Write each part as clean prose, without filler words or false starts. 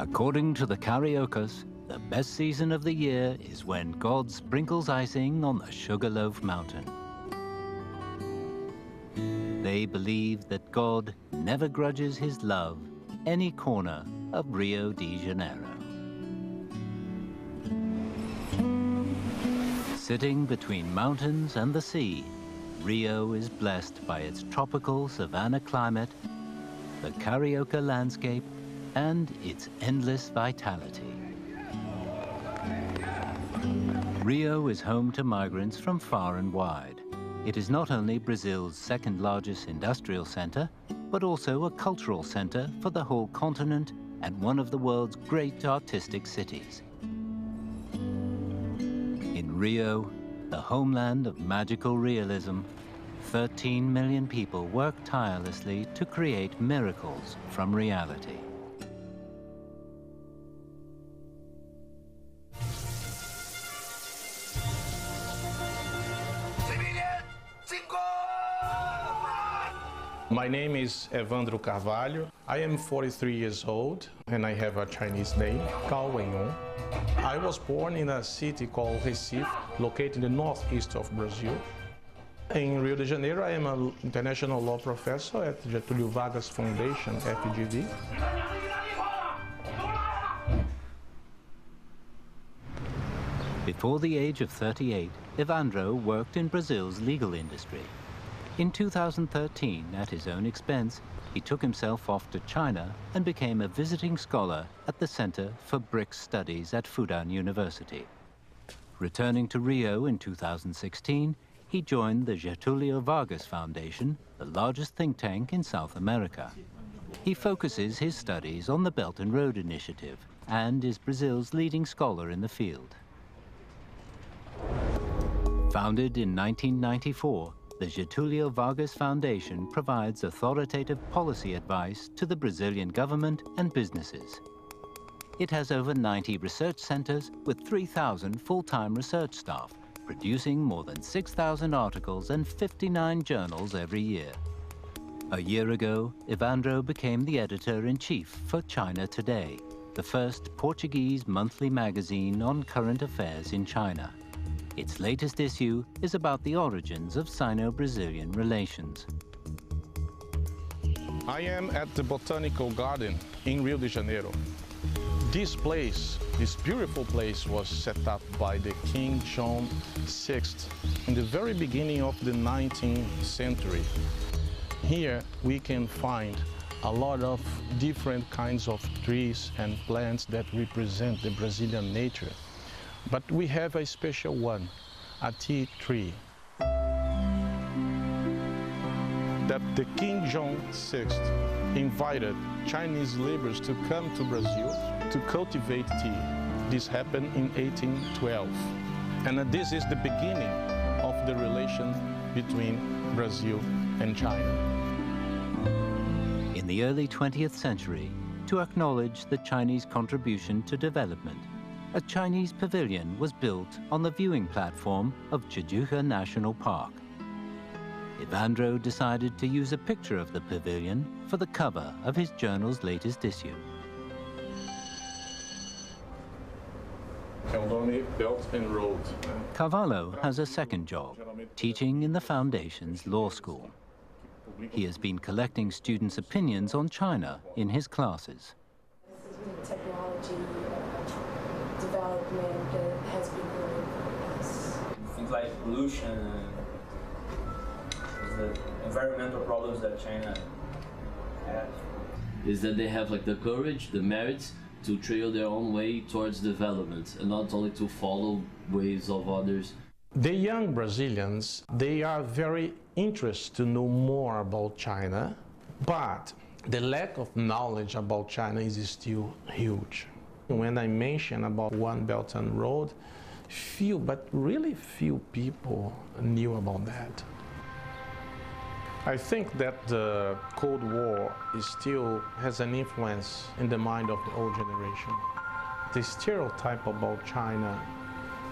According to the Cariocas, the best season of the year is when God sprinkles icing on the Sugarloaf Mountain. They believe that God never grudges his love any corner of Rio de Janeiro. Sitting between mountains and the sea, Rio is blessed by its tropical savanna climate, the Carioca landscape, and its endless vitality. Rio is home to migrants from far and wide. It is not only Brazil's second largest industrial center, but also a cultural center for the whole continent and one of the world's great artistic cities. In Rio, the homeland of magical realism, 13 million people work tirelessly to create miracles from reality. My name is Evandro Carvalho. I am 43 years old and I have a Chinese name, Cao Wenyong. I was born in a city called Recife, located in the northeast of Brazil. In Rio de Janeiro, I am an international law professor at Getulio Vargas Foundation, FGV. Before the age of 38, Evandro worked in Brazil's legal industry. In 2013, at his own expense, he took himself off to China and became a visiting scholar at the Center for BRICS Studies at Fudan University. Returning to Rio in 2016, he joined the Getulio Vargas Foundation, the largest think tank in South America. He focuses his studies on the Belt and Road Initiative and is Brazil's leading scholar in the field. Founded in 1994, the Getulio Vargas Foundation provides authoritative policy advice to the Brazilian government and businesses. It has over 90 research centers with 3,000 full-time research staff, producing more than 6,000 articles and 59 journals every year. A year ago, Evandro became the editor-in-chief for China Today, the first Portuguese monthly magazine on current affairs in China. Its latest issue is about the origins of Sino-Brazilian relations. I am at the Botanical Garden in Rio de Janeiro. This place, this beautiful place, was set up by the King John VI in the very beginning of the 19th century. Here we can find a lot of different kinds of trees and plants that represent the Brazilian nature. But we have a special one, a tea tree. That the King John VI invited Chinese laborers to come to Brazil to cultivate tea. This happened in 1812. And this is the beginning of the relation between Brazil and China. In the early 20th century, to acknowledge the Chinese contribution to development, a Chinese pavilion was built on the viewing platform of Xinhua National Park. Evandro decided to use a picture of the pavilion for the cover of his journal's latest issue. Belt and Road. Carvalho has a second job, teaching in the Foundation's law school. He has been collecting students' opinions on China in his classes. Technology development that has been going for us. Things like pollution and the environmental problems that China has. Is that they have like the courage, the merits to trail their own way towards development and not only to follow ways of others. The young Brazilians, they are very interested to know more about China, but the lack of knowledge about China is still huge. When I mention about One Belt and Road, really few people knew about that. I think that the Cold War still has an influence in the mind of the old generation. The stereotype about China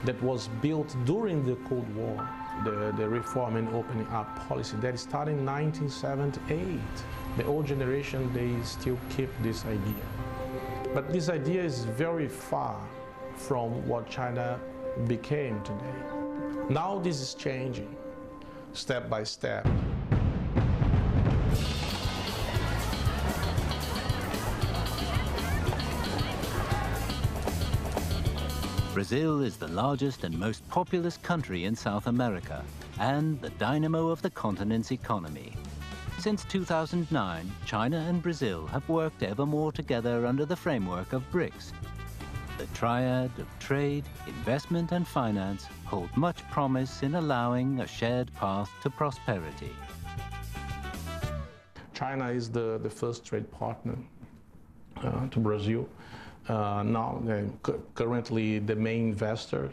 that was built during the Cold War, the reform and opening up policy that started in 1978. The old generation, they still keep this idea. But this idea is very far from what China became today. Now this is changing, step by step. Brazil is the largest and most populous country in South America and the dynamo of the continent's economy. Since 2009, China and Brazil have worked ever more together under the framework of BRICS. The triad of trade, investment and finance hold much promise in allowing a shared path to prosperity. China is the first trade partner to Brazil. Now, currently the main investor.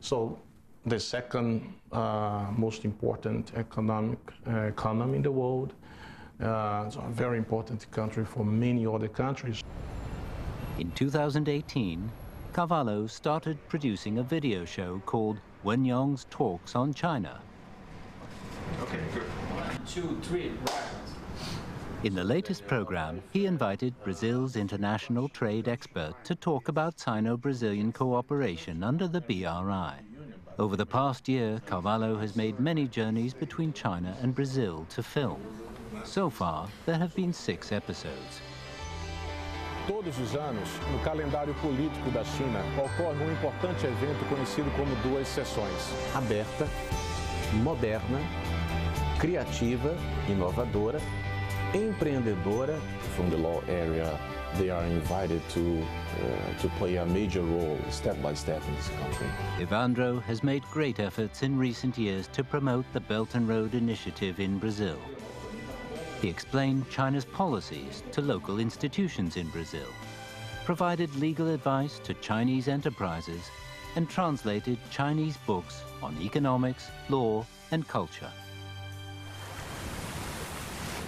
So the second most important economy in the world. It's a very important country for many other countries. In 2018, Carvalho started producing a video show called Wenyong's Talks on China. Okay, good. 1, 2, 3, right. In the latest program, he invited Brazil's international trade expert to talk about Sino-Brazilian cooperation under the BRI. Over the past year, Carvalho has made many journeys between China and Brazil to film. So far, there have been 6 episodes. Todos os anos, no calendário político da China, ocorre importante evento conhecido como 2 sessões: aberta, moderna, criativa, inovadora, empreendedora. From the law area, they are invited to play a major role, step by step, in this country. Evandro has made great efforts in recent years to promote the Belt and Road Initiative in Brazil. He explained China's policies to local institutions in Brazil, provided legal advice to Chinese enterprises, and translated Chinese books on economics, law, and culture.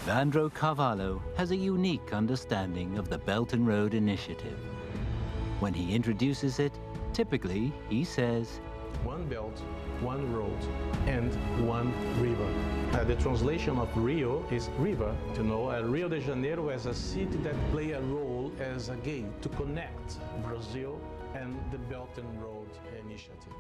Evandro Carvalho has a unique understanding of the Belt and Road Initiative. When he introduces it, typically he says, One belt, one road, and one river. The translation of Rio is river. Rio de Janeiro as a city that play a role as a gate to connect Brazil and the Belt and Road Initiative.